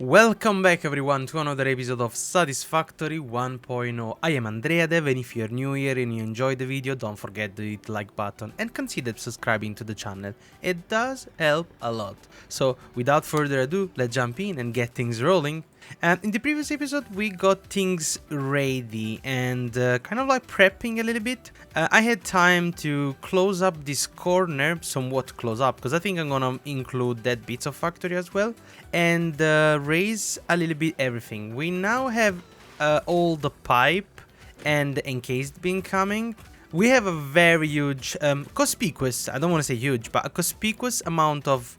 Welcome back everyone to another episode of Satisfactory 1.0. I am Andrea Dev, and if you're new here and you enjoyed the video, don't forget to hit the like button and consider subscribing to the channel. It does help a lot. So without further ado, let's jump in and get things rolling. In the previous episode we got things ready and kind of like prepping a little bit. I had time to close up this corner, somewhat close up, because I think I'm gonna include that bits of factory as well, and raise a little bit everything. We now have all the pipe and the encased beam coming. We have a very huge, conspicuous, I don't want to say huge, but a conspicuous amount of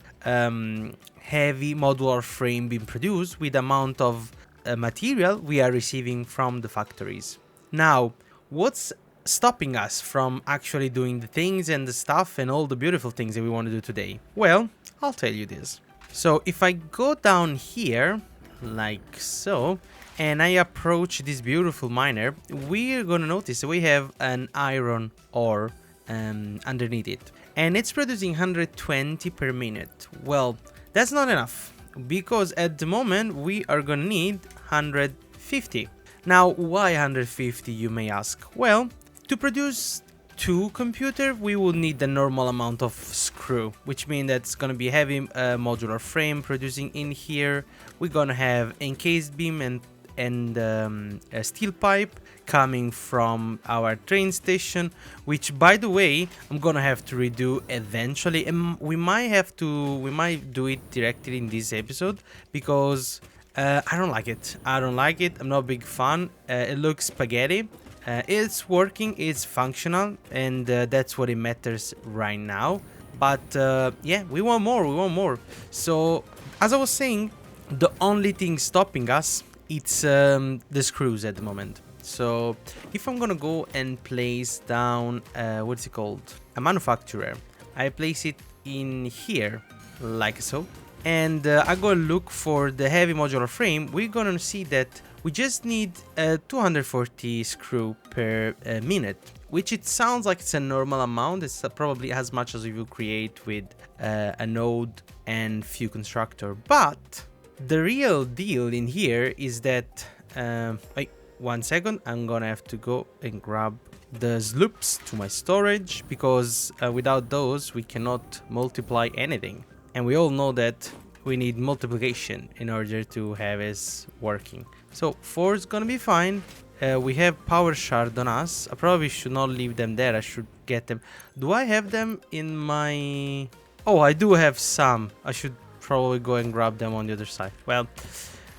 heavy modular frame being produced with the amount of material we are receiving from the factories. Now, what's stopping us from actually doing the things and the stuff and all the beautiful things that we want to do today? Well, I'll tell you this. So if I go down here, like so, and I approach this beautiful miner, we're gonna notice we have an iron ore underneath it. And it's producing 120 per minute. Well, that's not enough, because at the moment we are gonna need 150. Now, why 150, you may ask? Well, to produce two computers, we will need the normal amount of screw, which means that's gonna be heavy modular frame producing in here. We're gonna have encased beam and a steel pipe coming from our train station, which, by the way, I'm gonna have to redo eventually, and we might do it directly in this episode, because I don't like it. I'm not a big fan. It looks spaghetti. It's working, it's functional, and that's what it matters right now. But yeah, we want more. So as I was saying, the only thing stopping us, it's the screws at the moment. So if I'm gonna go and place down what's it called, a manufacturer, I place it in here like so, and I go look for the heavy modular frame. We're gonna see that we just need 240 screw per minute, which it sounds like it's a normal amount. It's probably as much as you create with a node and few constructor. But the real deal in here is that, wait 1 second, I'm gonna have to go and grab the sloops to my storage, because without those we cannot multiply anything. And we all know that we need multiplication in order to have it working. So 4 is gonna be fine. We have power shard on us. I probably should not leave them there. I should get them. Do I have them in my... Oh, I do have some. I should probably go and grab them on the other side. Well,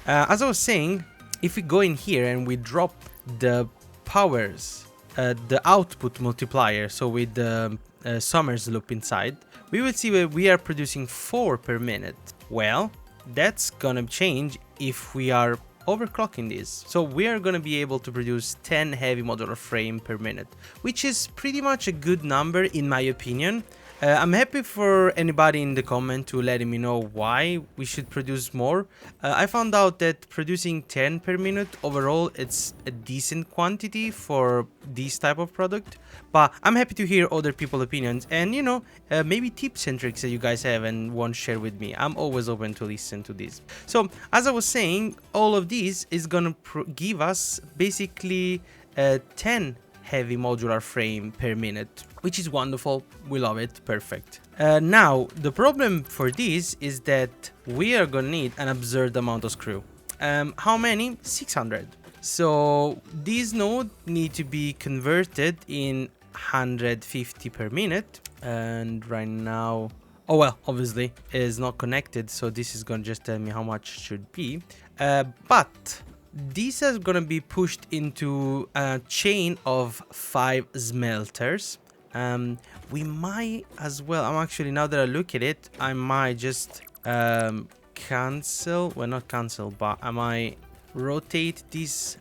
as I was saying, if we go in here and we drop the powers, the output multiplier, so with the Summers loop inside, we will see that we are producing 4 per minute. Well, that's gonna change if we are overclocking this. So we are gonna be able to produce 10 heavy modular frame per minute, which is pretty much a good number in my opinion. I'm happy for anybody in the comment to let me know why we should produce more. I found out that producing 10 per minute overall, it's a decent quantity for this type of product, but I'm happy to hear other people's opinions, and you know, maybe tips and tricks that you guys have and want to share with me. I'm always open to listen to this. So as I was saying, all of this is gonna give us basically 10 heavy modular frame per minute, which is wonderful. We love it. Perfect. Now the problem for this is that we are gonna need an absurd amount of screw. How many? 600. So these nodes need to be converted in 150 per minute, and right now, oh well, obviously it is not connected, so this is gonna just tell me how much it should be, but these are gonna be pushed into a chain of 5 smelters. We might as well, I'm actually, now that I look at it, I might just cancel, well, not cancel, but I might rotate this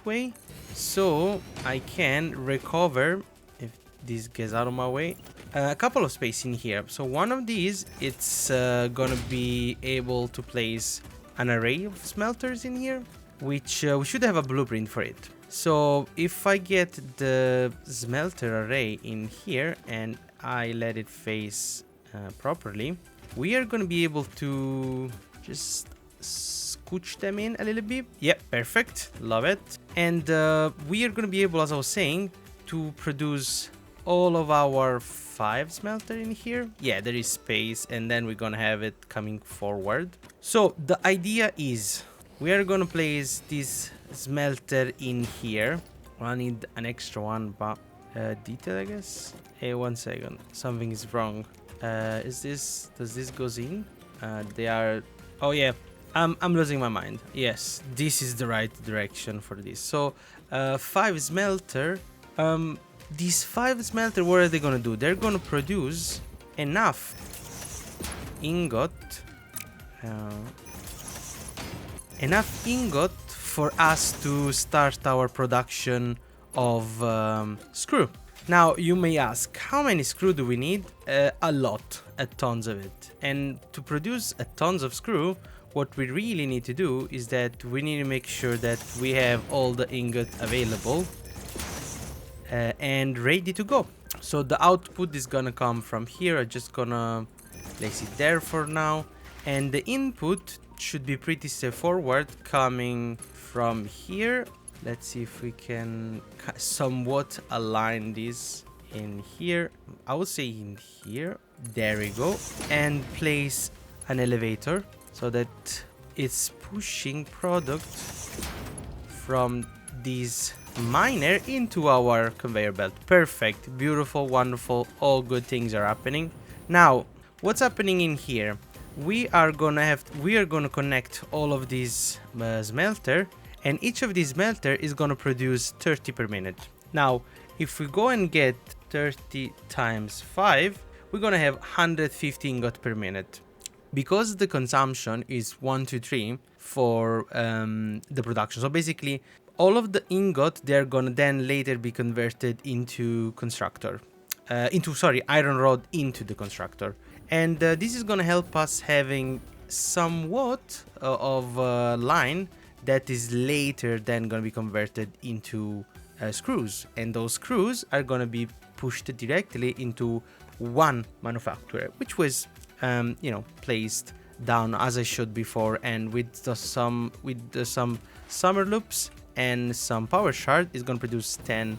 way so I can recover, if this gets out of my way, a couple of space in here. So one of these, it's gonna be able to place an array of smelters in here, which we should have a blueprint for it. So if I get the smelter array in here and I let it face properly, we are going to be able to just scooch them in a little bit. Yep, perfect. Love it. And we are going to be able, as I was saying, to produce all of our 5 smelter in here. Yeah, there is space, and then we're going to have it coming forward. So the idea is we are going to place this smelter in here. I need an extra one, but detail, I guess. Hey, 1 second. Something is wrong. Does this goes in? They are... Oh, yeah. I'm losing my mind. Yes, this is the right direction for this. So, 5 smelter. These 5 smelter, what are they gonna do? They're gonna produce enough ingot. Enough ingot for us to start our production of screw. Now, you may ask, how many screw do we need? A lot, tons of it. And to produce tons of screw, what we really need to do is that we need to make sure that we have all the ingot available and ready to go. So the output is gonna come from here. I'm just gonna place it there for now. And the input should be pretty straightforward, coming from here. Let's see if we can somewhat align this in here. I would say in here. There we go. And place an elevator so that it's pushing product from this miner into our conveyor belt. Perfect. Beautiful. Wonderful. All good things are happening. Now, what's happening in here? We are gonna connect all of these smelter. And each of these smelter is going to produce 30 per minute. Now, if we go and get 30 times 5, we're going to have 150 ingot per minute. Because the consumption is 1 to 3 for the production. So basically, all of the ingot, they're going to then later be converted into constructor. Iron rod into the constructor. And this is going to help us having somewhat of a line that is later then going to be converted into screws, and those screws are going to be pushed directly into one manufacturer, which was placed down as I showed before, and with some summer loops and some power shard is going to produce 10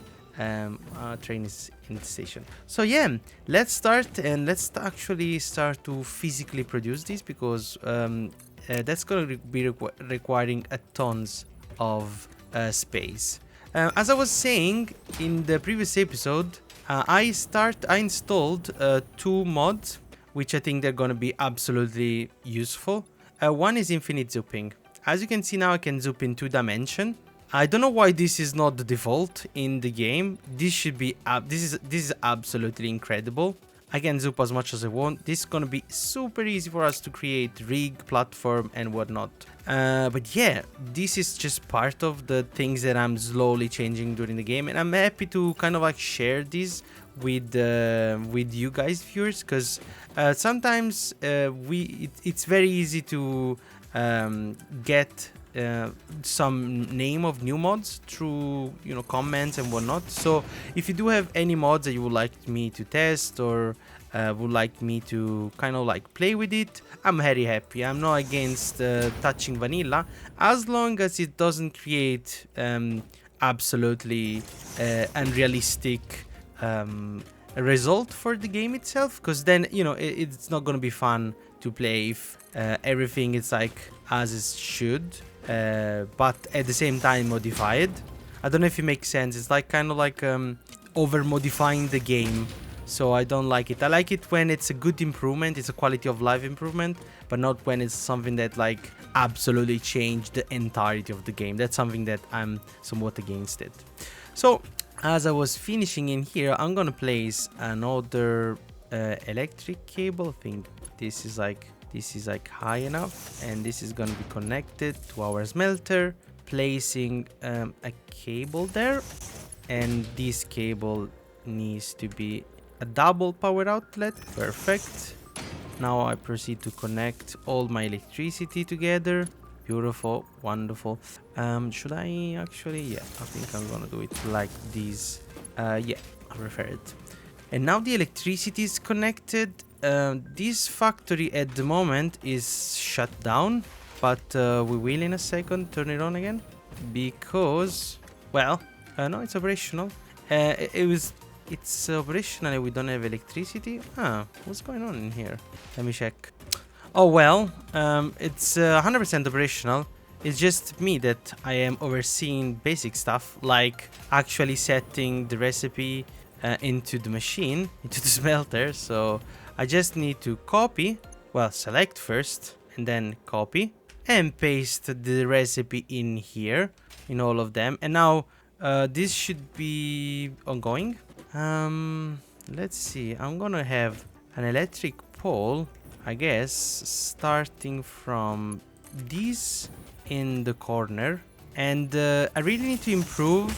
trains in the station. So yeah, let's start, and let's actually start to physically produce this, because that's going to be requiring a tons of space. As I was saying in the previous episode, I installed 2 mods, which I think they're going to be absolutely useful. One is infinite zooping. As you can see now, I can zoop in 2 dimension. I don't know why this is not the default in the game. This should be this is absolutely incredible. I can zoop as much as I want. This is gonna be super easy for us to create rig, platform, and whatnot. But yeah, this is just part of the things that I'm slowly changing during the game, and I'm happy to kind of like share this with you guys, viewers, because sometimes it's very easy to get some name of new mods through comments and whatnot. So if you do have any mods that you would like me to test, or would like me to kind of like play with it, I'm very happy. I'm not against touching vanilla, as long as it doesn't create absolutely unrealistic result for the game itself, because then it's not going to be fun to play if everything is like as it should, but at the same time modified. I don't know if it makes sense. It's like kind of like over modifying the game, so I don't like it. I like it when it's a good improvement, it's a quality of life improvement, but not when it's something that like absolutely changed the entirety of the game. That's something that I'm somewhat against it. So as I was finishing in here, I'm gonna place another electric cable. I think this is like high enough, and this is gonna be connected to our smelter, placing a cable there, and this cable needs to be a double power outlet. Perfect. Now I proceed to connect all my electricity together. Beautiful, wonderful. Should I actually? Yeah, I think I'm gonna do it like this. Yeah, I prefer it. And now the electricity is connected. This factory at the moment is shut down, but we will in a second turn it on again because, well, no, it's operational. It's operational and we don't have electricity. What's going on in here? Let me check. Oh, well, it's 100% operational. It's just me that I am overseeing basic stuff, like actually setting the recipe into the machine, into the smelter. So I just need to copy, well, select first, and then copy, and paste the recipe in here, in all of them. And now this should be ongoing. Let's see, I'm gonna have an electric pole, I guess, starting from this in the corner. And I really need to improve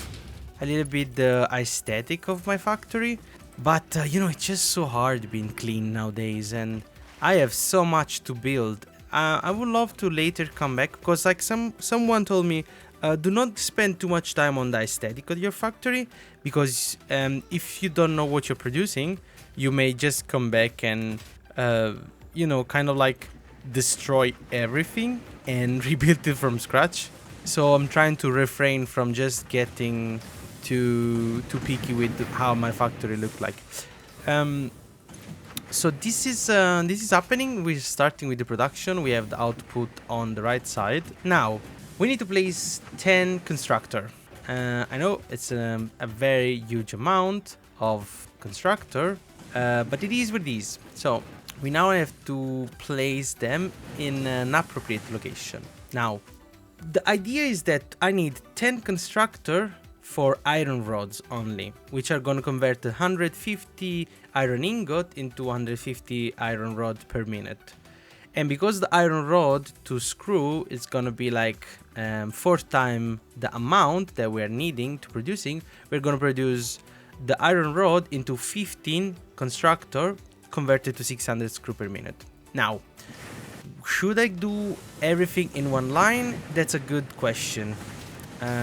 a little bit the aesthetic of my factory, but you know, it's just so hard being clean nowadays, and I have so much to build. I would love to later come back, because like someone told me, do not spend too much time on the aesthetic of your factory, because if you don't know what you're producing, you may just come back and you know, kind of like destroy everything and rebuild it from scratch. So I'm trying to refrain from just getting too picky with how my factory look like. So this is happening. We're starting with the production. We have the output on the right side. Now we need to place 10 constructor. I know it's a very huge amount of constructor, but it is what it is. So we now have to place them in an appropriate location. Now, the idea is that I need 10 constructor for iron rods only, which are going to convert 150 iron ingot into 150 iron rod per minute. And because the iron rod to screw is going to be like 4 times the amount that we're needing to producing, we're going to produce the iron rod into 15 constructor converted to 600 screw per minute. Now, should I do everything in one line? That's a good question.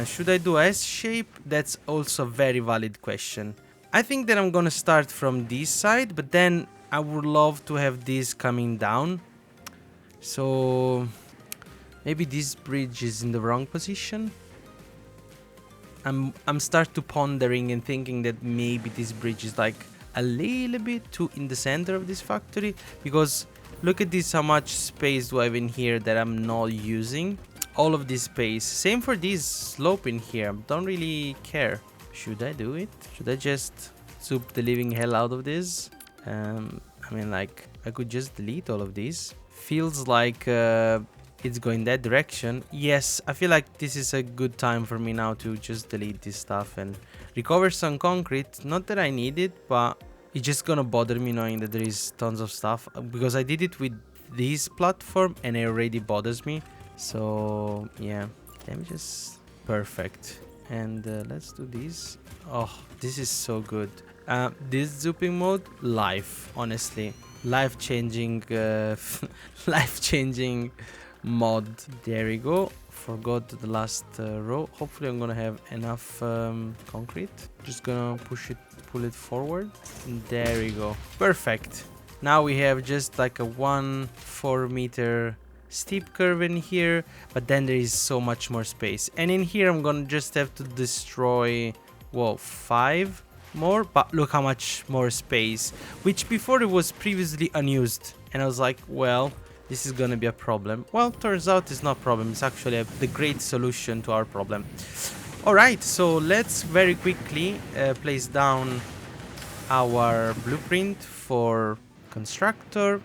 Should I do S shape? That's also a very valid question. I think that I'm gonna start from this side, but then I would love to have this coming down. So maybe this bridge is in the wrong position. I'm start to pondering and thinking that maybe this bridge is like a little bit too in the center of this factory, because look at this, how much space do I have in here that I'm not using. All of this space. Same for this slope in here. Don't really care. Should I do it? Should I just soup the living hell out of this? I mean, like, I could just delete all of these. Feels like it's going that direction. Yes, I feel like this is a good time for me now to just delete this stuff and recover some concrete. Not that I need it, but it's just gonna bother me knowing that there is tons of stuff, because I did it with this platform and it already bothers me. So yeah, let me just perfect. And let's do this. Oh, this is so good. This zooping mode, life, honestly, life-changing life-changing mod. There we go. Forgot the last row. Hopefully I'm gonna have enough concrete. Just gonna pull it forward. And there we go. Perfect. Now we have just like a 4 meter steep curve in here, but then there is so much more space. And in here I'm gonna just have to destroy, well, 5 more, but look how much more space, which before it was previously unused. And I was like, well, this is gonna be a problem. Well, turns out it's not a problem. It's actually the great solution to our problem. Alright, so let's very quickly place down our blueprint for constructor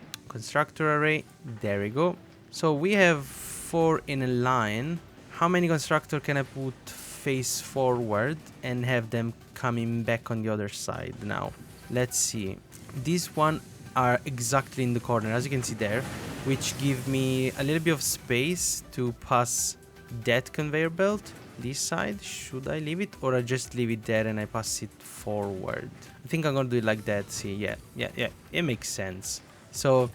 array. There we go. So we have 4 in a line. How many constructor can I put face forward and have them coming back on the other side? Now, let's see. These one are exactly in the corner, as you can see there, which give me a little bit of space to pass that conveyor belt. This side, should I leave it, or I just leave it there and I pass it forward? I think I'm gonna do it like that. See, yeah, it makes sense. So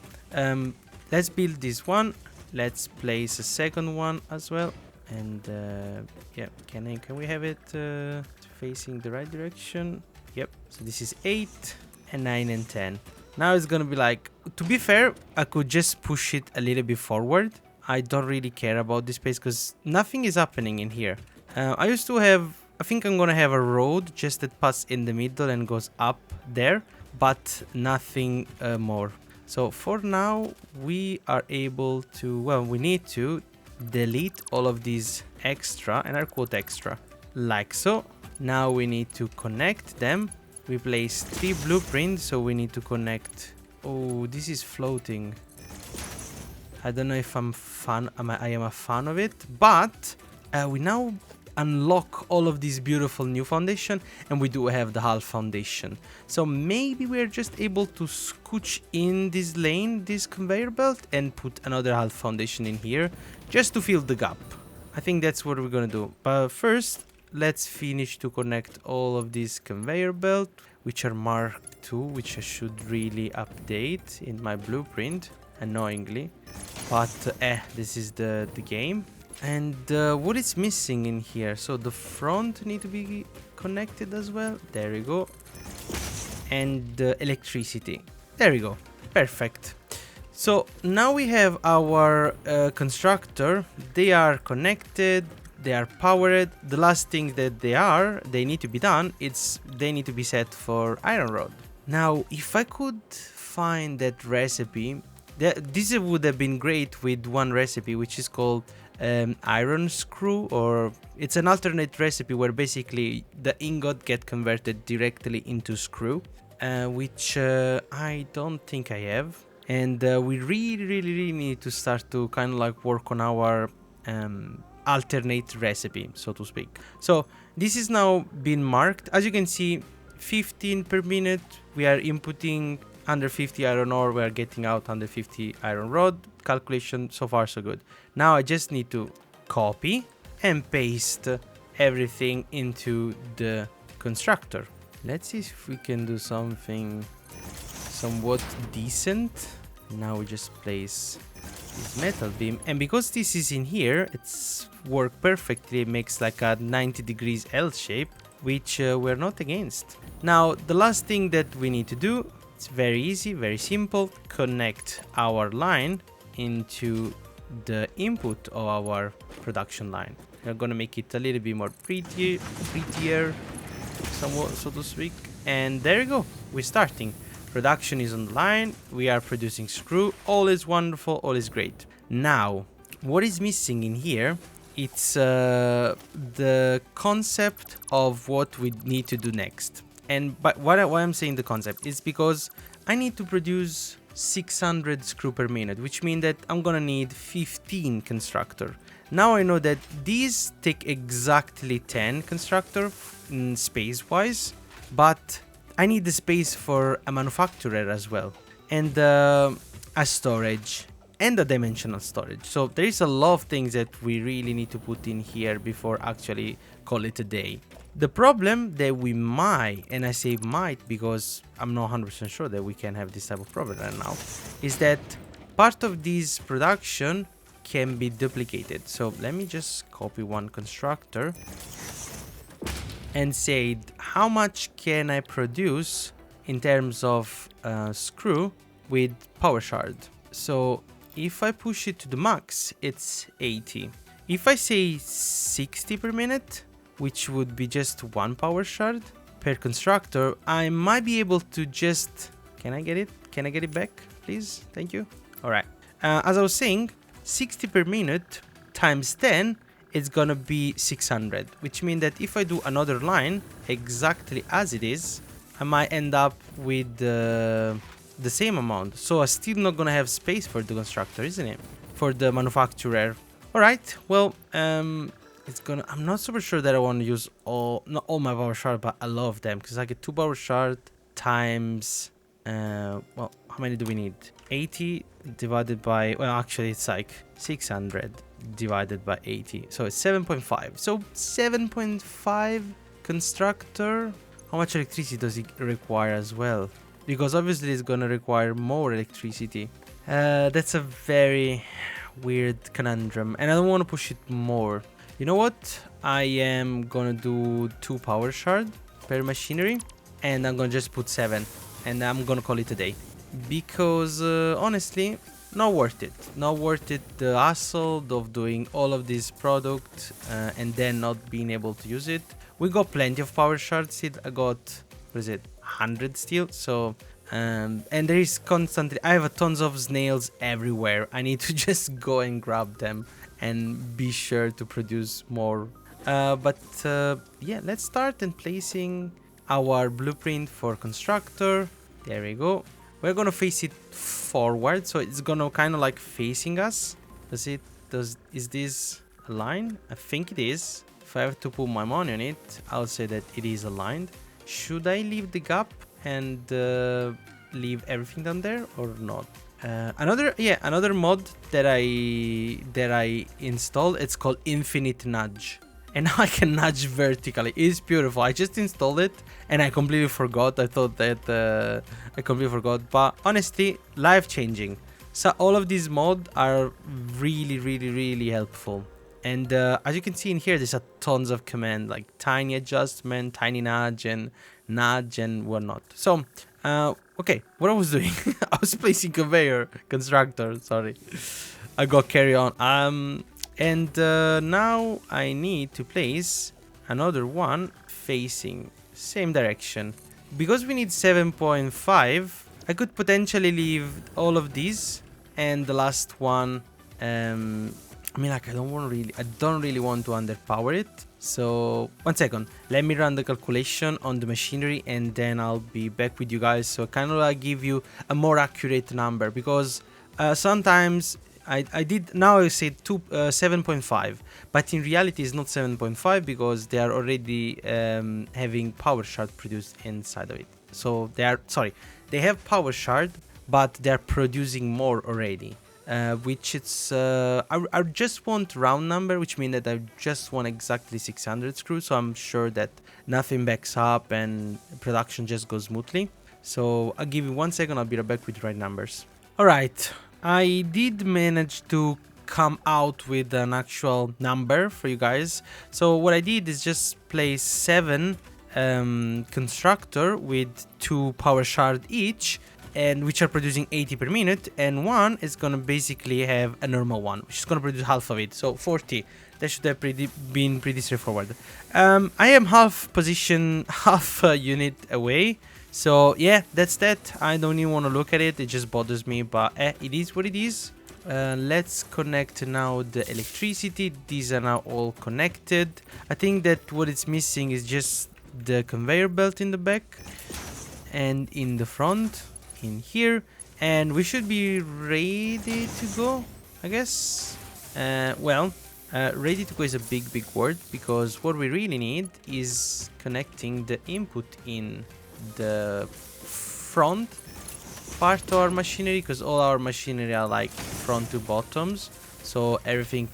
let's build this one. Let's place a second one as well. And yeah, can we have it facing the right direction? Yep. So this is 8 and 9 and 10. Now it's gonna be like, to be fair, I could just push it a little bit forward. I don't really care about this space because nothing is happening in here. I used to have, I think I'm gonna have a road just that passes in the middle and goes up there, but nothing more. So for now, we are able to, well, we need to delete all of these extra, and I quote extra, like so. Now we need to connect them. We place 3 blueprints, so we need to connect. Oh, this is floating. I don't know if I am a fan of it, but we now unlock all of these beautiful new foundation, and we do have the half foundation. So maybe we're just able to scooch in this lane, this conveyor belt, and put another half foundation in here just to fill the gap. I think that's what we're gonna do. But first, let's finish to connect all of these conveyor belt, which are marked 2, which I should really update in my blueprint, annoyingly. But this is the game. And what is missing in here? So the front need to be connected as well. There we go. And electricity. There we go. Perfect. So now we have our constructor. They are connected. They are powered. The last thing that they need to be done, they need to be set for iron rod. Now, if I could find that recipe, this would have been great with one recipe, which is called iron screw, or it's an alternate recipe where basically the ingot get converted directly into screw, which I don't think I have. And we really need to start to kind of like work on our alternate recipe, so to speak. So this is now been marked. As you can see, 15 per minute. We are inputting under 50 iron ore. We are getting out under 50 iron rod. Calculation so far so good. Now I just need to copy and paste everything into the constructor. Let's see if we can do something somewhat decent. Now we just place this metal beam, and because this is in here, it's worked perfectly. It makes like a 90 degrees L shape, which we're not against. Now the last thing that we need to do, it's very easy, very simple. Connect our line into the input of our production line. We're gonna make it a little bit more prettier, somewhat, so to speak. And there you go. We're starting. Production is on the line. We are producing screw. All is wonderful. All is great. Now, what is missing in here? It's the concept of what we need to do next. And why I'm saying the concept is because I need to produce 600 screw per minute, which means that I'm gonna need 15 constructor. Now I know that these take exactly 10 constructor space-wise, but I need the space for a manufacturer as well, and a storage, and a dimensional storage. So there is a lot of things that we really need to put in here before actually call it a day. The problem that we might, and I say might because I'm not 100% sure that we can have this type of problem right now, is that part of this production can be duplicated. So let me just copy one constructor and say how much can I produce in terms of screw with power shard. So if I push it to the max, it's 80. If I say 60 per minute, which would be just one power shard per constructor, I might be able to just... Can I get it? Can I get it back, please? Thank you. All right. As I was saying, 60 per minute times 10, it's gonna be 600, which means that if I do another line exactly as it is, I might end up with the same amount. So I'm still not gonna have space for the constructor, isn't it? For the manufacturer. All right. Well, it's gonna... I'm not super sure that I want to use not all my power shard, but a lot of them, because I get 2 power shard times... well, how many do we need? 80 divided by... Well, actually, it's like 600 divided by 80. So it's 7.5. So 7.5 constructor. How much electricity does it require as well? Because obviously it's gonna require more electricity. That's a very weird conundrum, and I don't want to push it more. You know what? I am gonna do 2 power shard per machinery, and I'm gonna just put 7, and I'm gonna call it a day. Because honestly, not worth it. Not worth it, the hassle of doing all of this product and then not being able to use it. We got plenty of power shards. I got, what is it, 100 still. So, and there is constantly, I have tons of snails everywhere. I need to just go and grab them and be sure to produce more. Yeah, let's start and placing our blueprint for constructor. There we go. We're gonna face it forward, so it's gonna kind of like facing us. Is this aligned? I think it is. If I have to put my money on it, I'll say that it is aligned. Should I leave the gap and leave everything down there or not? Another mod that I installed, it's called Infinite Nudge. And now I can nudge vertically. It's beautiful. I just installed it and I completely forgot. I thought that I completely forgot. But honestly, life-changing. So all of these mods are really helpful. And as you can see in here, there's a tons of command like tiny adjustment, tiny nudge and whatnot. So, okay, what I was doing, I was placing conveyor constructor. Sorry, I got carry on. And now I need to place another one facing same direction. Because we need 7.5, I could potentially leave all of these and the last one. I mean, like, I don't really want to underpower it. So, one second. Let me run the calculation on the machinery and then I'll be back with you guys. So, kind of like give you a more accurate number because sometimes I did, now I say 7.5, but in reality it's not 7.5 because they are already having power shard produced inside of it. So they have power shard, but they're producing more already. Which it's I just want round number, which means that I just want exactly 600 screws, so I'm sure that nothing backs up and production just goes smoothly. So I'll give you 1 second, I'll be right back with the right numbers. Alright, I did manage to come out with an actual number for you guys. So what I did is just place 7 constructor with 2 power shard each, and which are producing 80 per minute, and one is gonna basically have a normal one, which is gonna produce half of it, so 40. That should have been pretty straightforward. I am half unit away, so yeah, that's that. I don't even want to look at it, it just bothers me, but it is what it is. Let's connect now the electricity. These are now all connected. I think that what it's missing is just the conveyor belt in the back and in the front in here, and we should be ready to go, I guess. Ready to go is a big word, because what we really need is connecting the input in the front part of our machinery, because all our machinery are like front to bottoms, so everything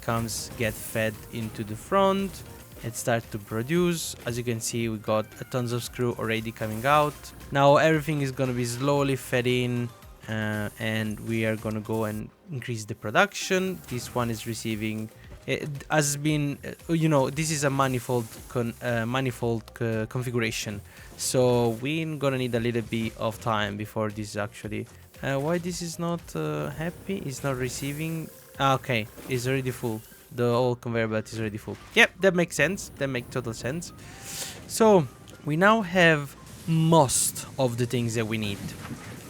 get fed into the front. It starts to produce. As you can see, we got a tons of screw already coming out. Now everything is gonna be slowly fed in, and we are gonna go and increase the production. This one is receiving. It has been, this is a manifold configuration, so we're gonna need a little bit of time before this is actually. Why this is not happy? It's not receiving. Okay, it's already full. The whole conveyor belt is already full. Yep, that makes sense. That makes total sense. So we now have most of the things that we need.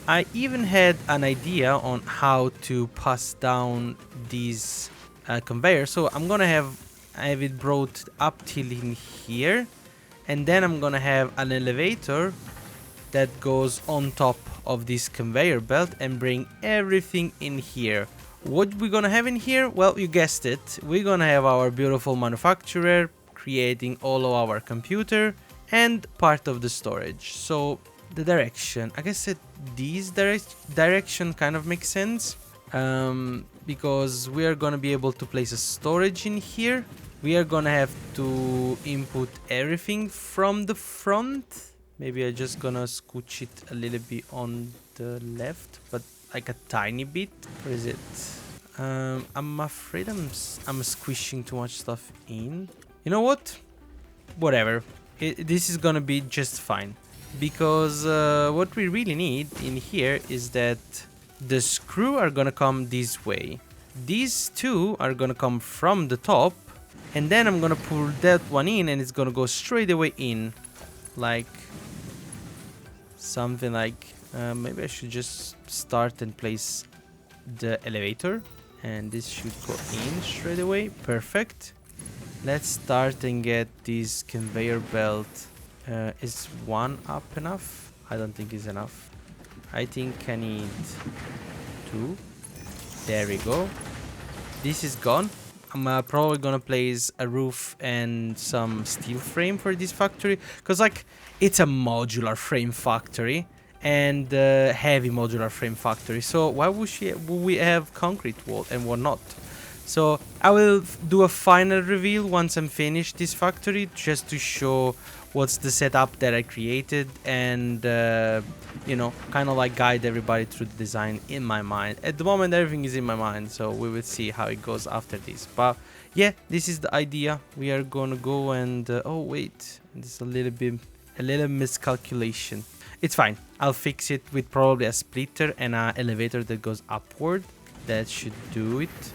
I even had an idea on how to pass down these conveyor. So I'm gonna have it brought up till in here, and then I'm gonna have an elevator that goes on top of this conveyor belt and bring everything in here. What we're gonna have in here? Well, you guessed it. We're gonna have our beautiful manufacturer creating all of our computer and part of the storage. So the direction, I guess this direction kind of makes sense, because we are gonna be able to place a storage in here. We are gonna have to input everything from the front. Maybe I'm just gonna scooch it a little bit on the left, but like a tiny bit. Where is it? I'm afraid I'm squishing too much stuff in. You know what? Whatever. This is gonna be just fine, because what we really need in here is that the screw are gonna come this way. These two are gonna come from the top, and then I'm gonna pull that one in, and it's gonna go straight away in, like something like maybe I should just start and place the elevator, and this should go in straight away. Perfect. Let's start and get this conveyor belt. Is one up enough? I don't think it's enough. I think I need two. There we go. This is gone. I'm probably gonna place a roof and some steel frame for this factory, because like it's a modular frame factory and heavy modular frame factory, so why would we have concrete wall and what not? So I will do a final reveal once I'm finished this factory, just to show what's the setup that I created, and you know, kind of like guide everybody through the design in my mind. At the moment everything is in my mind, so we will see how it goes after this. But yeah, this is the idea. We are gonna go and oh wait, this is a little miscalculation. It's fine, I'll fix it with probably a splitter and an elevator that goes upward. That should do it.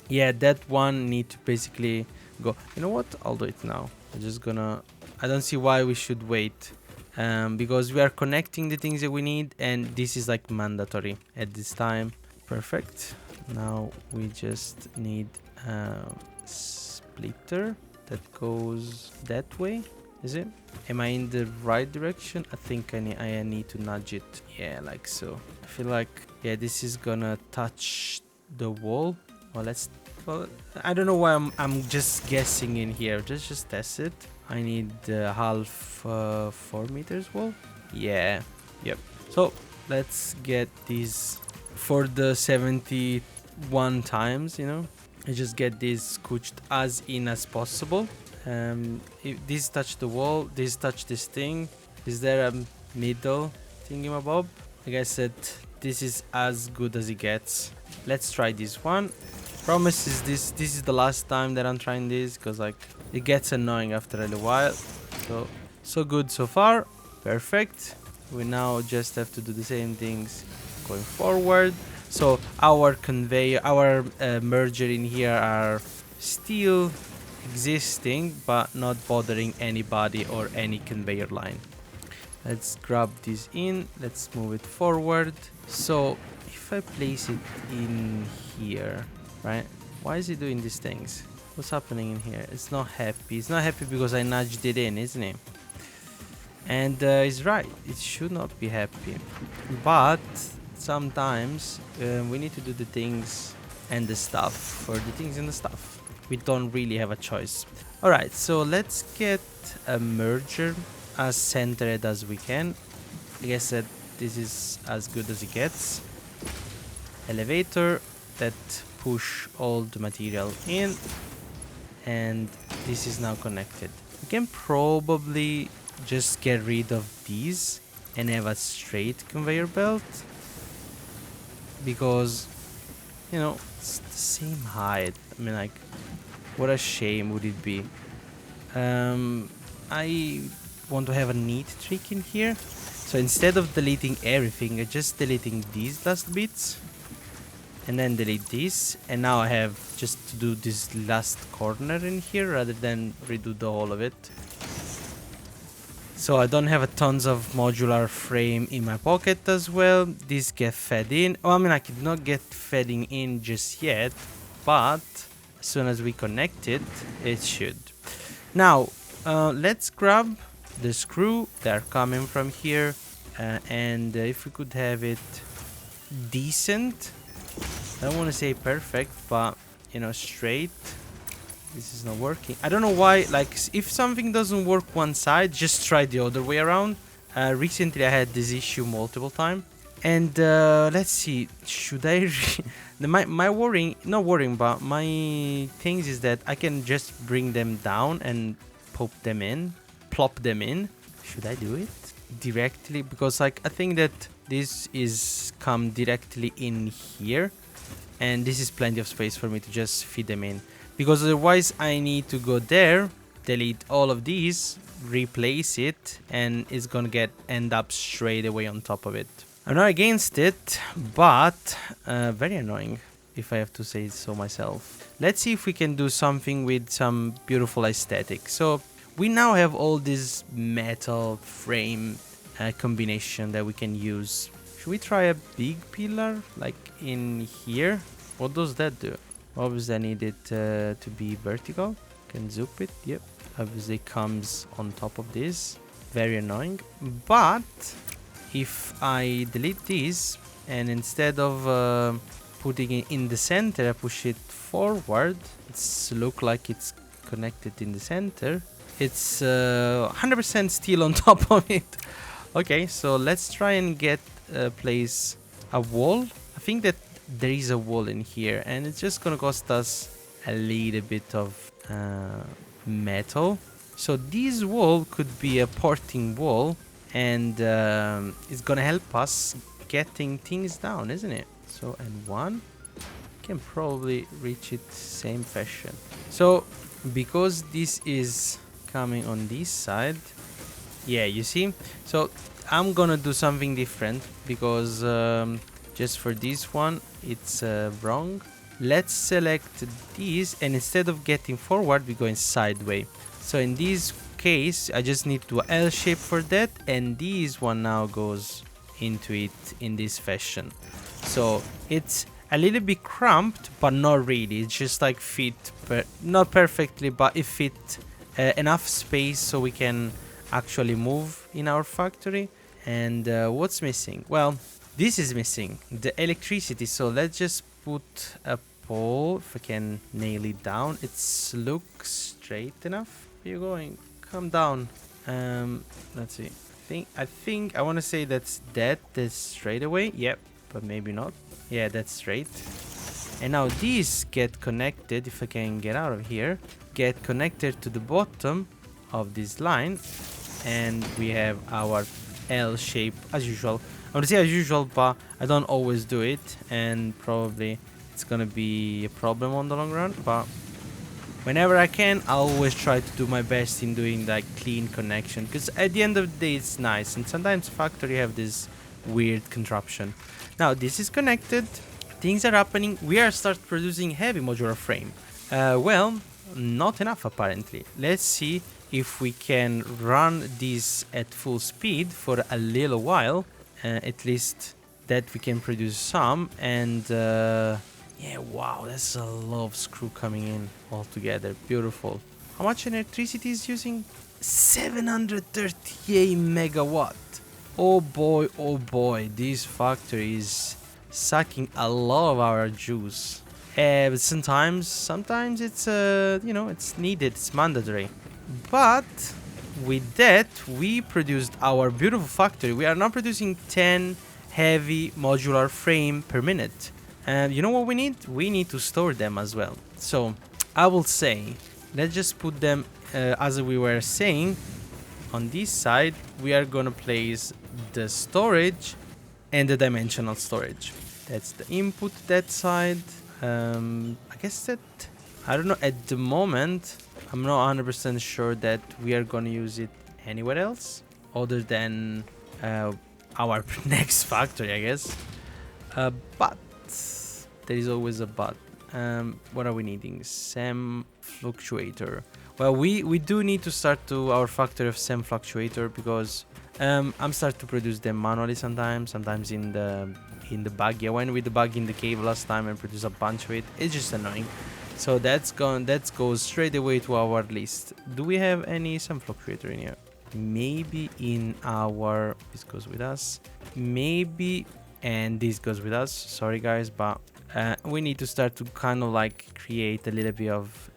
Yeah, that one need to basically go. You know what, I'll do it now. I'm just gonna, I don't see why we should wait, because we are connecting the things that we need, and this is like mandatory at this time. Perfect. Now we just need a splitter that goes that way. Is it? Am I in the right direction? I think I need to nudge it. Yeah, like so. I feel like, yeah, this is gonna touch the wall. Well, I don't know why I'm just guessing in here. Just test it. I need half 4 meters wall. Yeah. Yep. So let's get these for the 71 times, you know. I just get this scooched as in as possible. If this touch the wall, this touch this thing. Is there a middle thingamabob? Like I said, this is as good as it gets. Let's try this one. Promise is this is the last time that I'm trying this, because like it gets annoying after a little while. So good so far. Perfect. We now just have to do the same things going forward. So our conveyor, our merger in here are still existing, but not bothering anybody or any conveyor line. Let's grab this in. Let's move it forward. So if I place it in here, right? Why is it doing these things? What's happening in here? It's not happy. It's not happy because I nudged it in, isn't it? And it's right. It should not be happy. But sometimes we need to do the things and the stuff for the things and the stuff. We don't really have a choice. Alright, so let's get a merger as centered as we can. Like I said, this is as good as it gets. Elevator that push all the material in, and this is now connected. We can probably just get rid of these and have a straight conveyor belt, because you know it's the same height. I mean, like, what a shame would it be. I want to have a neat trick in here, so instead of deleting everything, I'm just deleting these last bits and then delete this, and now I have just to do this last corner in here rather than redo the whole of it. So I don't have a tons of modular frame in my pocket as well. This get fed in. Oh, I mean, I could not get feeding in just yet, but as soon as we connect it, it should. Now let's grab the screw. They're coming from here, and if we could have it decent, I don't want to say perfect, but you know, straight. This is not working. I don't know why. Like, if something doesn't work one side, just try the other way around. Recently I had this issue multiple times, and let's see, should I my worrying, not worrying, but my things is that I can just bring them down and plop them in. Should I do it directly? Because like I think that this is come directly in here, and this is plenty of space for me to just feed them in, because otherwise I need to go there, delete all of these, replace it, and it's gonna end up straight away on top of it. I'm not against it, but very annoying, if I have to say so myself. Let's see if we can do something with some beautiful aesthetic. So we now have all this metal frame combination that we can use. Should we try a big pillar like in here? What does that do? Obviously I need it to be vertical. Can zoop it, yep. Obviously it comes on top of this. Very annoying. But if I delete this and instead of putting it in the center, I push it forward, it's look like it's connected in the center. It's 100% still on top of it. Okay, so let's try and get place a wall. I think that there is a wall in here and it's just gonna cost us a little bit of metal. So this wall could be a porting wall and it's gonna help us getting things down, isn't it? So, and one can probably reach it same fashion. So because this is coming on this side, yeah, you see, so I'm gonna do something different because just for this one it's wrong. Let's select this and instead of getting forward we're going sideways. So in this case I just need to L shape for that, and this one now goes into it in this fashion. So it's a little bit cramped but not really, it's just like fit not perfectly, but it fit enough space so we can actually move in our factory. And what's missing? Well, this is missing, the electricity. So let's just put a pole, if I can nail it down. It's looks straight enough. You're going, come down. Let's see, I think I want to say that's straight away. Yep, but maybe not. Yeah, that's straight. And now these get connected, if I can get out of here, get connected to the bottom of this line, and we have our L shape as usual. I want to say as usual, but I don't always do it, and probably it's gonna be a problem on the long run. But whenever I can, I always try to do my best in doing like clean connection, because at the end of the day it's nice, and sometimes factory have this weird contraption. Now this is connected, things are happening, we are start producing heavy modular frame. Well, not enough apparently. Let's see if we can run this at full speed for a little while, at least that we can produce some. And yeah, wow, that's a lot of screw coming in all together. Beautiful. How much electricity is using? 738 megawatt. Oh boy, this factory is sucking a lot of our juice. But sometimes it's you know, it's needed, it's mandatory. But with that we produced our beautiful factory. We are now producing 10 heavy modular frame per minute. And you know what we need? We need to store them as well. So I will say, let's just put them as we were saying. On this side we are gonna place the storage and the dimensional storage. That's the input, that side. I guess that, I don't know, at the moment I'm not 100% sure that we are gonna use it anywhere else other than our next factory, I guess. But there is always a but. What are we needing? SEM fluctuator. Well, we do need to start to our factory of SEM fluctuator, because I'm starting to produce them manually sometimes in the bug. Yeah, I went with the bug in the cave last time and produced a bunch of it. It's just annoying. So that goes straight away to our list. Do we have any SEM fluctuator in here? Maybe in our, this goes with us. Maybe, and this goes with us. Sorry guys, but we need to start to kind of like create a little bit of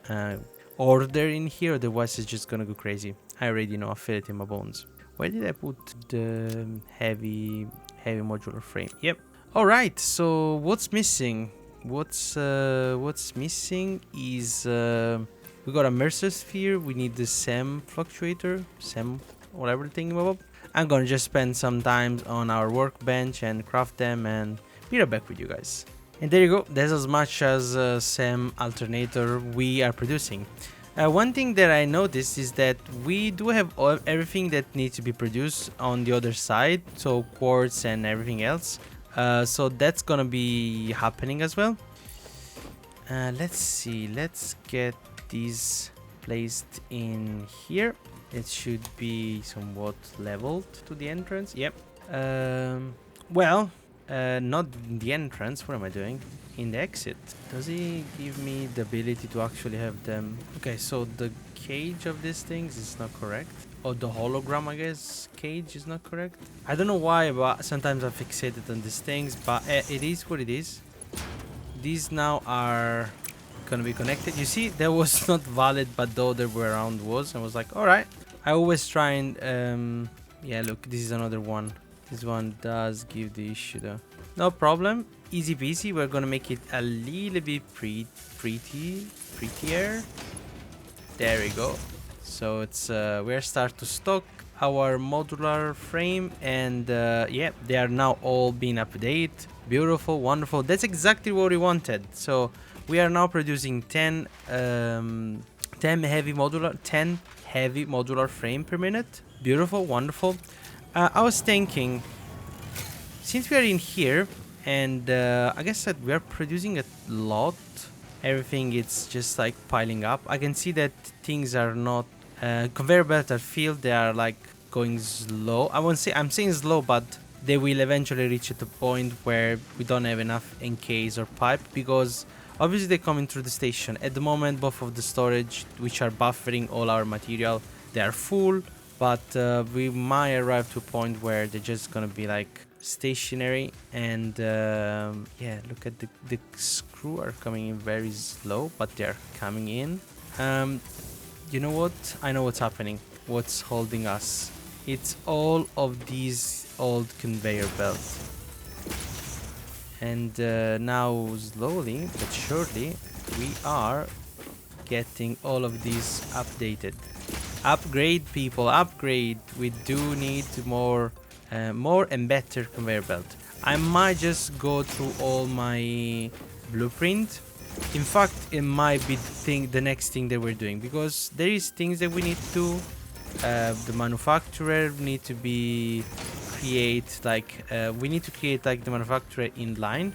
order in here, otherwise it's just gonna go crazy. I already know, I feel it in my bones. Where did I put the heavy modular frame? Yep. All right, so what's missing? What's missing is we got a Mercer sphere. We need the SEM fluctuator, SEM whatever thing. I'm gonna just spend some time on our workbench and craft them, and be right back with you guys. And there you go. That's as much as SEM alternator we are producing. One thing that I noticed is that we do have everything that needs to be produced on the other side, so quartz and everything else. So that's gonna be happening as well. Let's see, let's get these placed in here. It should be somewhat leveled to the entrance. Yep. Well, not in the entrance. What am I doing? In the exit. Does he give me the ability to actually have them? Okay, so the cage of these things is not correct. Or the hologram, I guess, cage is not correct. I don't know why, but sometimes I'm fixated on these things, but it is what it is. These now are gonna be connected. You see, that was not valid, but the other way around was. I was like, all right. I always try and yeah, look, this is another one. This one does give the issue though. No problem, easy peasy. We're gonna make it a little bit prettier. There we go. So it's we're start to stock our modular frame, and yeah, they are now all being updated. Beautiful, wonderful. That's exactly what we wanted. So we are now producing 10 heavy modular frame per minute. Beautiful, wonderful. I was thinking, since we are in here, and I guess that we are producing a lot, everything it's just like piling up. I can see that things are not conveyor belts are filled. They are like going slow. I won't say I'm saying slow, but they will eventually reach at the point where we don't have enough NKs or pipe, because obviously they're coming through the station. At the moment, both of the storage, which are buffering all our material, they are full, but we might arrive to a point where they're just gonna be like stationary. And yeah, look at the screw are coming in very slow, but they're coming in. You know what? I know what's happening. What's holding us? It's all of these old conveyor belts. And now slowly but surely we are getting all of these updated. Upgrade, people, upgrade. We do need more and better conveyor belt. I might just go through all my blueprint. In fact, it might be the next thing that we're doing, because there is things that we need to do. The manufacturer need to be we need to create like the manufacturer in line,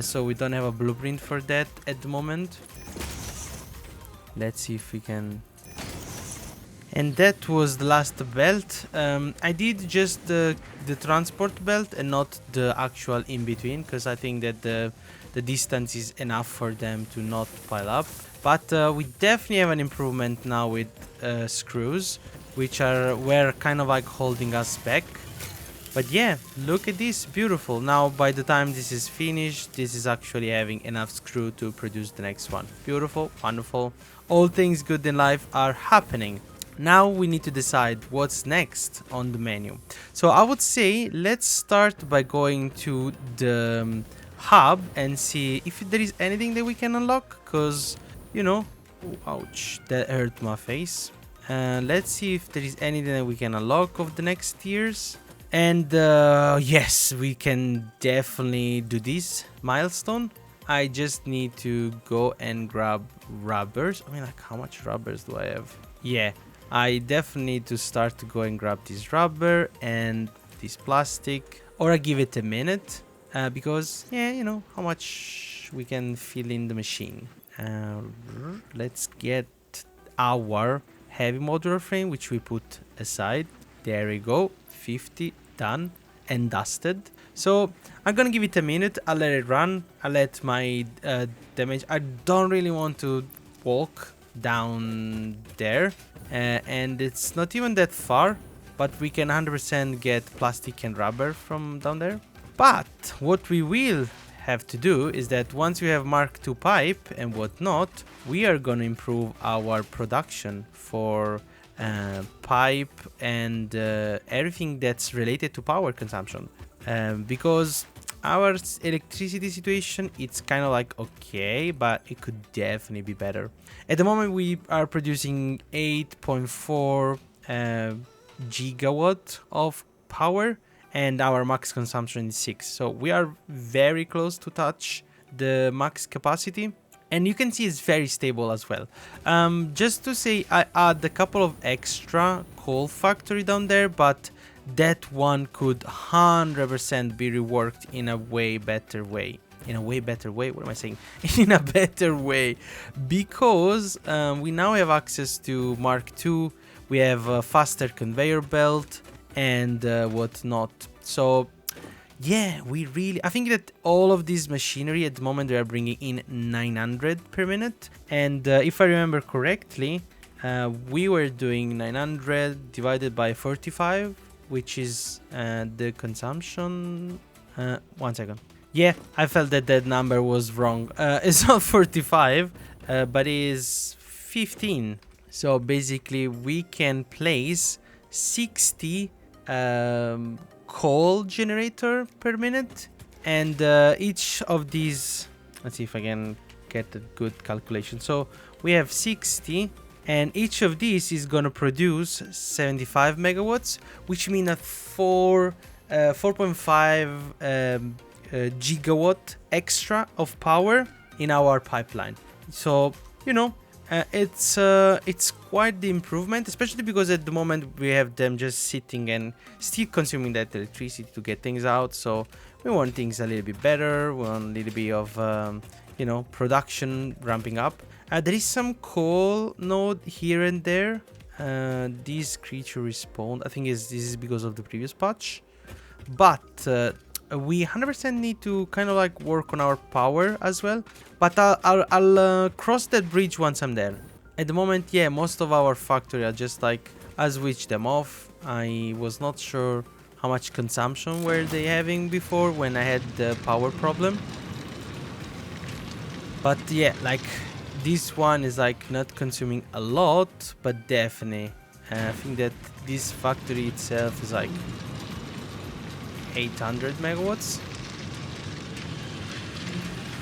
so we don't have a blueprint for that at the moment. Let's see if we can. And that was the last belt. I did just the transport belt and not the actual in between, because I think that the distance is enough for them to not pile up. But we definitely have an improvement now with screws, which were kind of like holding us back. But yeah, look at this, beautiful. Now by the time this is finished, this is actually having enough screw to produce the next one. Beautiful, wonderful. All things good in life are happening. Now we need to decide what's next on the menu. So I would say let's start by going to the hub and see if there is anything that we can unlock, because, you know, ouch, that hurt my face. Let's see if there is anything that we can unlock of the next tiers. And yes, we can definitely do this milestone. I just need to go and grab rubbers. I mean, like, how much rubbers do I have? Yeah, I definitely need to start to go and grab this rubber and this plastic, or I give it a minute, because, yeah, you know, how much we can fill in the machine. Let's get our heavy modular frame, which we put aside. There we go, 50, done and dusted. So I'm gonna give it a minute. I'll let it run. I'll let my damage. I don't really want to walk down there, and it's not even that far, but we can 100% get plastic and rubber from down there. But what we will have to do is that once we have Mark II pipe and whatnot, we are gonna improve our production for pipe and everything that's related to power consumption, because our electricity situation, it's kind of like okay, but it could definitely be better. At the moment we are producing 8.4 gigawatt of power, and our max consumption is 6, so we are very close to touch the max capacity. And you can see it's very stable as well. Just to say, I add a couple of extra coal factory down there, but that one could 100% be reworked in a way better way. In a way better way? What am I saying? In a better way. Because we now have access to Mark II. We have a faster conveyor belt and whatnot. So yeah, I think that all of this machinery at the moment they are bringing in 900 per minute. And if I remember correctly, we were doing 900 divided by 45, which is the consumption. 1 second. Yeah, I felt that that number was wrong. It's not 45, but it is 15. So basically we can place 60 coal generator per minute, and each of these, let's see if I can get a good calculation. So we have 60, and each of these is gonna produce 75 megawatts, which means a 4.5 gigawatt extra of power in our pipeline. So you know, it's quite the improvement, especially because at the moment we have them just sitting and still consuming that electricity to get things out. So we want things a little bit better. We want a little bit of you know, production ramping up. There is some coal node here and there. This creature respawned. I think this is because of the previous patch, but we 100% need to kind of like work on our power as well. But I'll cross that bridge once I'm there. At the moment, yeah, most of our factory are just like, I switched them off. I was not sure how much consumption were they having before when I had the power problem. But yeah, like this one is like not consuming a lot, but definitely I think that this factory itself is like 800 megawatts.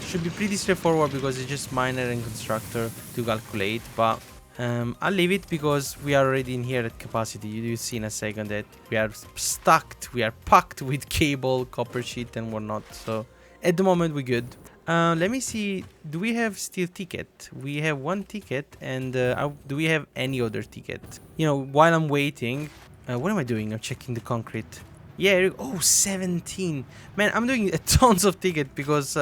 Should be pretty straightforward because it's just miner and constructor to calculate, but I'll leave it because we are already in here at capacity. You see in a second that we are packed with cable, copper sheet and whatnot. So at the moment we're good. Let me see, do we have still ticket? We have one ticket, and do we have any other ticket? You know, while I'm waiting, what am I doing? I'm checking the concrete. Yeah, oh, 17. Man, I'm doing tons of ticket because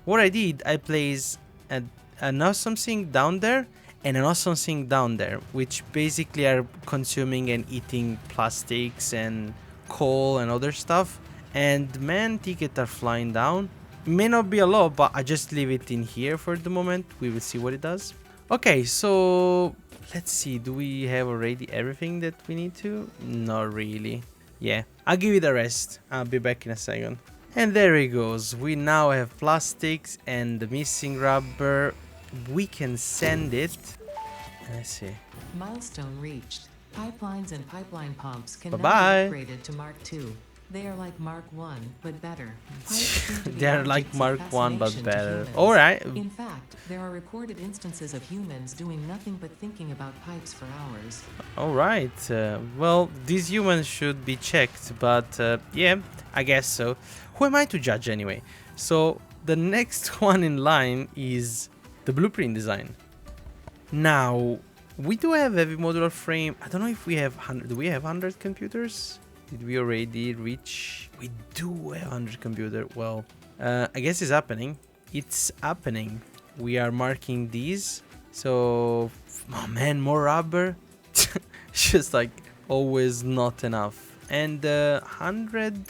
what I did, I placed an awesome sink down there and an awesome sink down there, which basically are consuming and eating plastics and coal and other stuff. And man, tickets are flying down. May not be a lot, but I just leave it in here for the moment. We will see what it does. Okay, so let's see. Do we have already everything that we need to? Not really. Yeah, I'll give it a rest. I'll be back in a second. And there it goes. We now have plastics and the missing rubber. We can send it. Let's see. Milestone reached. Pipelines and pipeline pumps can now be upgraded to Mark II. They are like Mark 1, but better. They're like Mark 1, but better. Alright. In fact, there are reported instances of humans doing nothing but thinking about pipes for hours. Alright. Well, these humans should be checked, but yeah, I guess so. Who am I to judge anyway? So, the next one in line is the blueprint design. Now, we do have Heavy Modular Frame. I don't know if we have 100. Do we have 100 computers? Did we already reach? We do have 100 computer. Well, I guess it's happening. It's happening. We are marking these. So, oh man, more rubber. Just like always not enough. And 100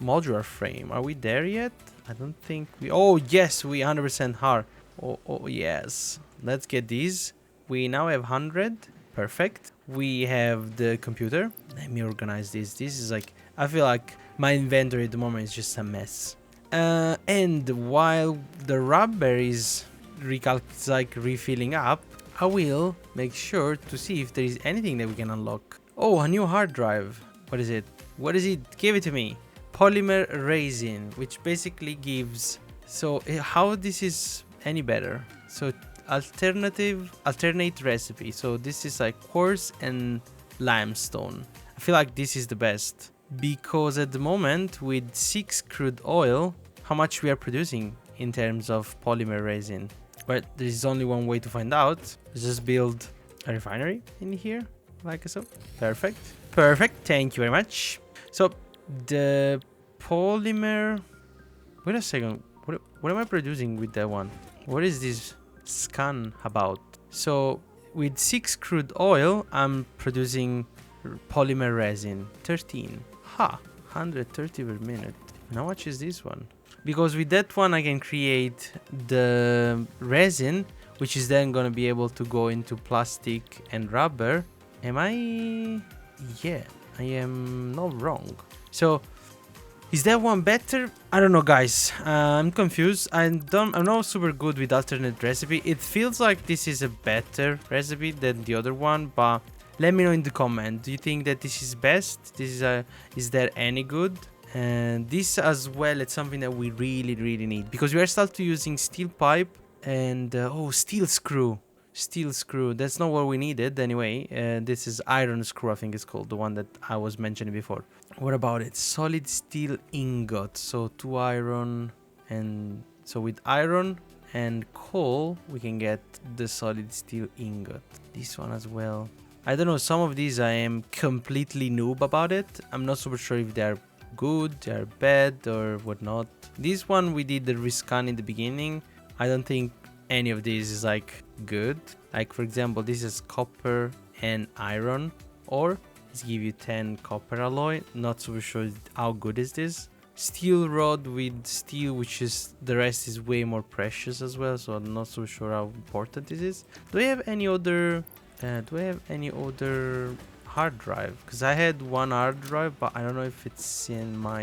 modular frame. Are we there yet? I don't think we. Oh yes, we 100% are. Oh yes. Let's get these. We now have 100. Perfect. We have the computer. Let me organize this. This is like, I feel like my inventory at the moment is just a mess. And while the rubber is refilling up, I will make sure to see if there is anything that we can unlock. Oh, a new hard drive. What is it? What is it? Give it to me. Polymer resin, which basically gives. So how this is any better? So alternate recipe. So this is like quartz and limestone. I feel like this is the best because at the moment with 6 crude oil, how much we are producing in terms of polymer resin? but there is only one way to find out. Just build a refinery in here, like so. Perfect. Perfect. Thank you very much. So the polymer. Wait a second. What am I producing with that one? What is this scan about? So with 6 crude oil, I'm producing polymer resin. 13. Ha! 130 per minute. And how much is this one? Because with that one, I can create the resin, which is then going to be able to go into plastic and rubber. Am I? Yeah, I am not wrong. So is that one better? I don't know, guys. I'm confused. I'm not super good with alternate recipe. It feels like this is a better recipe than the other one, but let me know in the comment. Do you think that this is best? Is there any good? And this as well, it's something that we really need, because we are starting using steel pipe and steel screw. Steel screw. That's not what we needed anyway. This is iron screw, I think it's called, the one that I was mentioning before. What about it? Solid steel ingot. So 2 iron, and so with iron and coal we can get the solid steel ingot. This one as well. I don't know, some of these I am completely noob about it. I'm not super sure if they're good, they're bad or whatnot. This one we did the rescan in the beginning. I don't think any of these is like good. Like for example, this is copper and iron ore. Let's give you 10 copper alloy. Not super sure how good is this. Steel rod with steel, which is the rest is way more precious as well, so I'm not so sure how important this is. Do I have any other hard drive? Because I had one hard drive, but I don't know if it's in my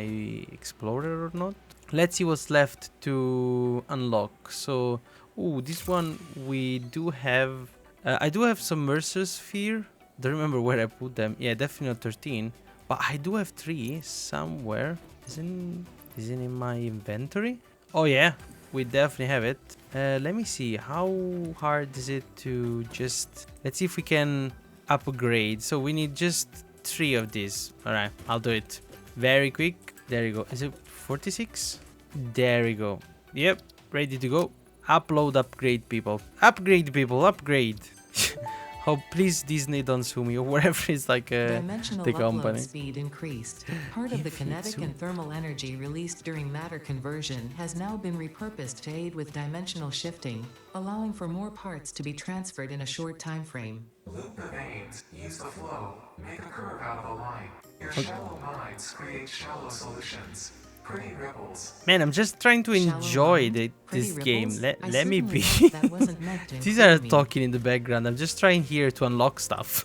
Explorer or not. Let's see what's left to unlock. So this one we do have. I do have some Mercer sphere. Don't remember where I put them. Yeah, definitely not 13, but I do have 3 somewhere. Isn't in my inventory? Oh yeah, we definitely have it. Let me see, how hard is it to just, let's see if we can upgrade. So we need just 3 of these. All right, I'll do it very quick. There you go. Is it 46? There we go. Yep, ready to go. Upload, upgrade, people. Upgrade, people, upgrade. Oh, please, Disney, don't sue me, or whatever is like the company. Upload speed increased. Part of the kinetic and thermal energy released during matter conversion has now been repurposed to aid with dimensional shifting, allowing for more parts to be transferred in a short time frame. Loop the veins, use the flow, make a curve out of a line. Your shallow minds create shallow solutions. Pretty ripples. Man, I'm just trying to enjoy this game. Let me be. These are talking in the background. I'm just trying here to unlock stuff.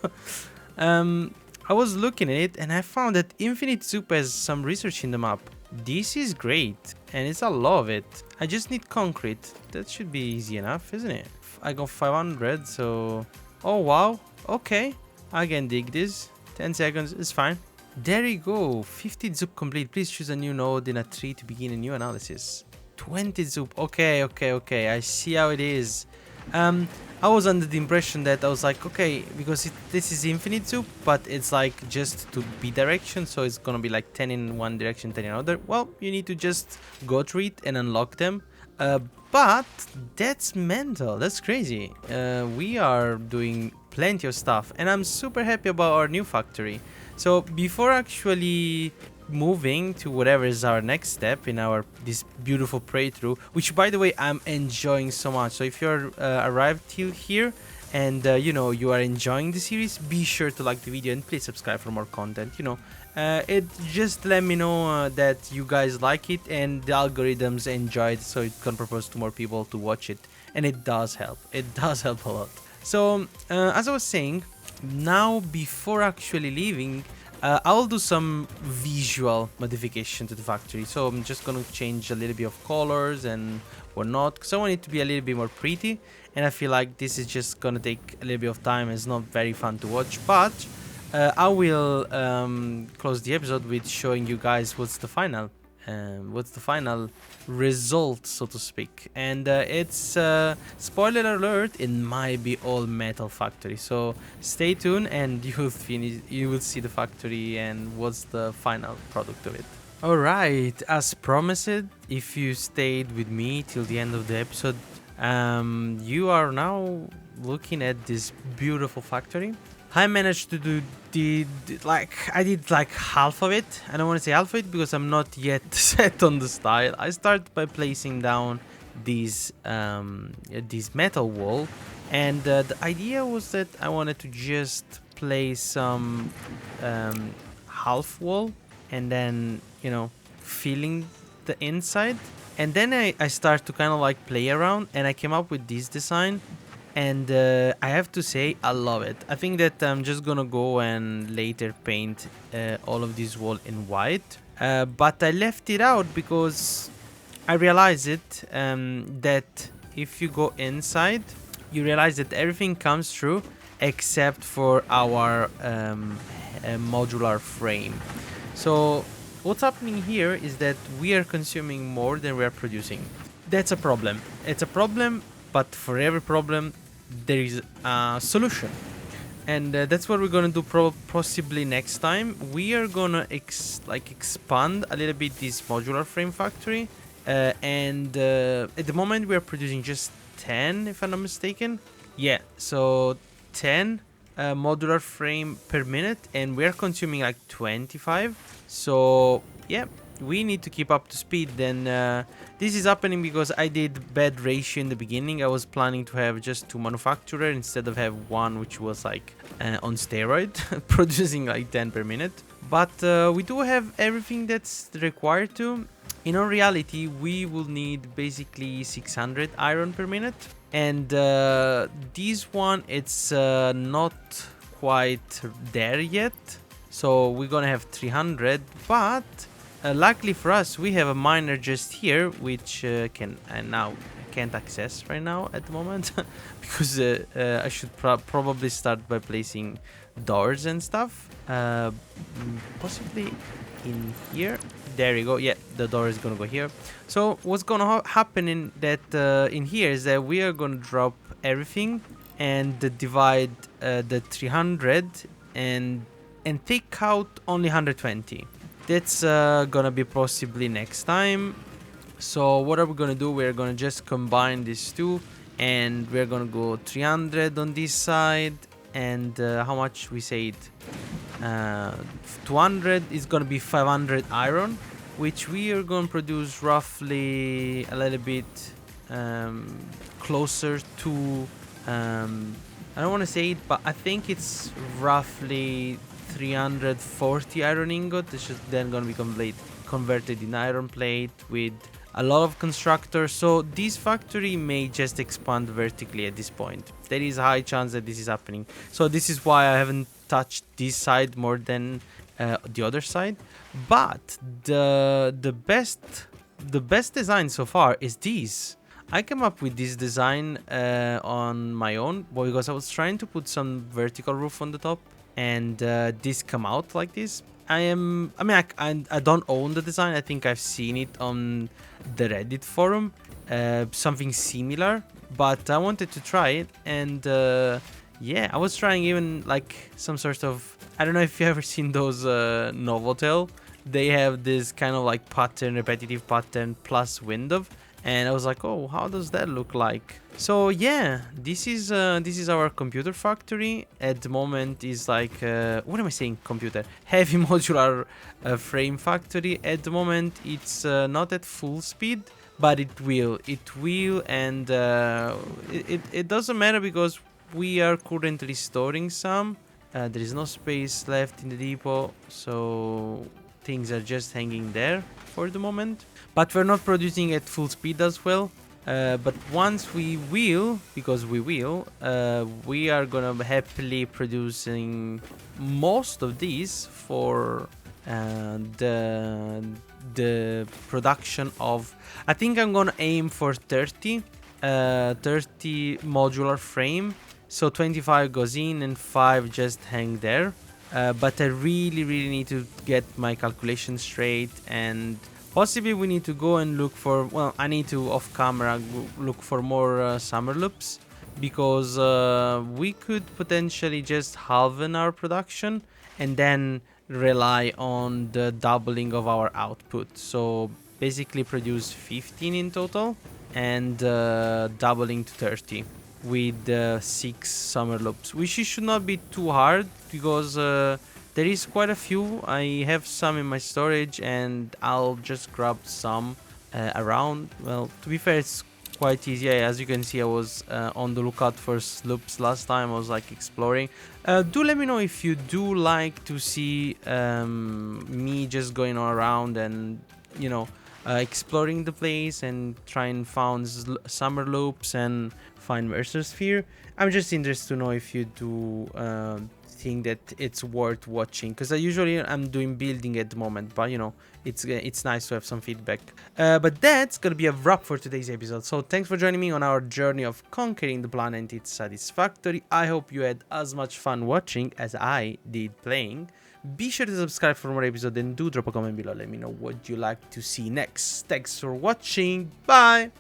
I was looking at it and I found that Infinite Soup has some research in the map. This is great and it's a lot of it. I just need concrete. That should be easy enough, isn't it? I got 500, so... Oh wow, okay. I can dig this. 10 seconds, it's fine. There you go, 15 zoop complete. Please choose a new node in a tree to begin a new analysis. 20 zoop, okay, I see how it is. I was under the impression that I was like, okay, because this is infinite zoop, but it's like just to B direction, so it's gonna be like 10 in one direction, 10 in another. Well, you need to just go through it and unlock them. But that's mental, that's crazy. We are doing plenty of stuff and I'm super happy about our new factory. So before actually moving to whatever is our next step in this beautiful playthrough, which by the way I'm enjoying so much. So if you're arrived till here and you are enjoying the series, be sure to like the video and please subscribe for more content. It just let me know that you guys like it and the algorithms enjoy it, so it can propose to more people to watch it, and it does help. It does help a lot. So as I was saying, now before actually leaving, I'll do some visual modification to the factory. So I'm just gonna change a little bit of colors and whatnot, because I want it to be a little bit more pretty, and I feel like this is just gonna take a little bit of time. It's not very fun to watch, but I will close the episode with showing you guys what's the final result, so to speak. And it's spoiler alert, it might be all metal factory, so stay tuned and you will see the factory and what's the final product of it. Alright, as promised, if you stayed with me till the end of the episode, You are now looking at this beautiful factory. I managed to do I did like half of it. I don't want to say half of it because I'm not yet set on the style. I start by placing down this metal wall, and the idea was that I wanted to just place some half wall and then, you know, filling the inside. And then I start to kind of like play around, and I came up with this design. And I have to say, I love it. I think that I'm just gonna go and later paint all of this wall in white. But I left it out because I realized that if you go inside, you realize that everything comes through except for our modular frame. So what's happening here is that we are consuming more than we are producing. That's a problem. It's a problem, but for every problem, there is a solution. And that's what we're gonna do possibly next time. We are gonna expand a little bit this modular frame factory. And at the moment, we are producing just 10, if I'm not mistaken. Yeah, so 10 modular frame per minute, and we're consuming like 25. So yeah, we need to keep up to speed. Then this is happening because I did bad ratio in the beginning. I was planning to have just 2 manufacturers instead of have one which was like on steroid, producing like 10 per minute. But we do have everything that's required to. In all reality, we will need basically 600 iron per minute. And this one, it's not quite there yet. So we're gonna have 300, but luckily for us, we have a miner just here, which now can't access right now at the moment because I should probably start by placing doors and stuff, possibly in here. There you go. Yeah, the door is gonna go here. So what's gonna happen in here is that we are gonna drop everything and divide the 300 and take out only 120. That's gonna be possibly next time. So what are we gonna do? We're gonna just combine these two, and we're gonna go 300 on this side, and how much we said? 200 is gonna be 500 iron, which we are gonna produce roughly a little bit closer to I don't want to say it, but I think it's roughly 340 iron ingot. This is then gonna be converted in iron plate with a lot of constructors. So this factory may just expand vertically at this point. There is a high chance that this is happening. So this is why I haven't touched this side more than the other side. But the best design so far is this. I came up with this design on my own because I was trying to put some vertical roof on the top, and this come out like this. I don't own the design. I think I've seen it on the Reddit forum, something similar, but I wanted to try it. And yeah, I was trying even like some sort of, I don't know if you ever seen those Novotel. They have this kind of like pattern, repetitive pattern plus window, and I was like, oh, how does that look like? So yeah, this is our computer factory at the moment. Is like what am I saying? Computer heavy modular frame factory. At the moment, it's not at full speed, but it will, and it doesn't matter because we are currently storing some. There is no space left in the depot, so things are just hanging there for the moment. But we're not producing at full speed as well. But once we will, because we are gonna happily producing most of these for the production of, I think I'm gonna aim for 30 modular frame. So 25 goes in and 5 just hang there. But I really need to get my calculations straight, and possibly we need to go and look for, well, I need to off camera look for more summer loops, because we could potentially just halve our production and then rely on the doubling of our output. So basically produce 15 in total. and doubling to 30 with 6 summer loops, which should not be too hard because there is quite a few. I have some in my storage and I'll just grab some around. Well, to be fair, it's quite easy. As you can see, I was on the lookout for loops last time. I was like exploring. Do let me know if you do like to see me just going around and, you know, exploring the place and try and find summer loops and find Mercer Sphere. I'm just interested to know if you do think that it's worth watching, because I usually I'm doing building at the moment, but you know, it's nice to have some feedback. But that's gonna be a wrap for today's episode. So thanks for joining me on our journey of conquering the planet. It's Satisfactory. I hope you had as much fun watching as I did playing. Be sure to subscribe for more episodes and do drop a comment below. Let me know what you like to see next. Thanks for watching. Bye!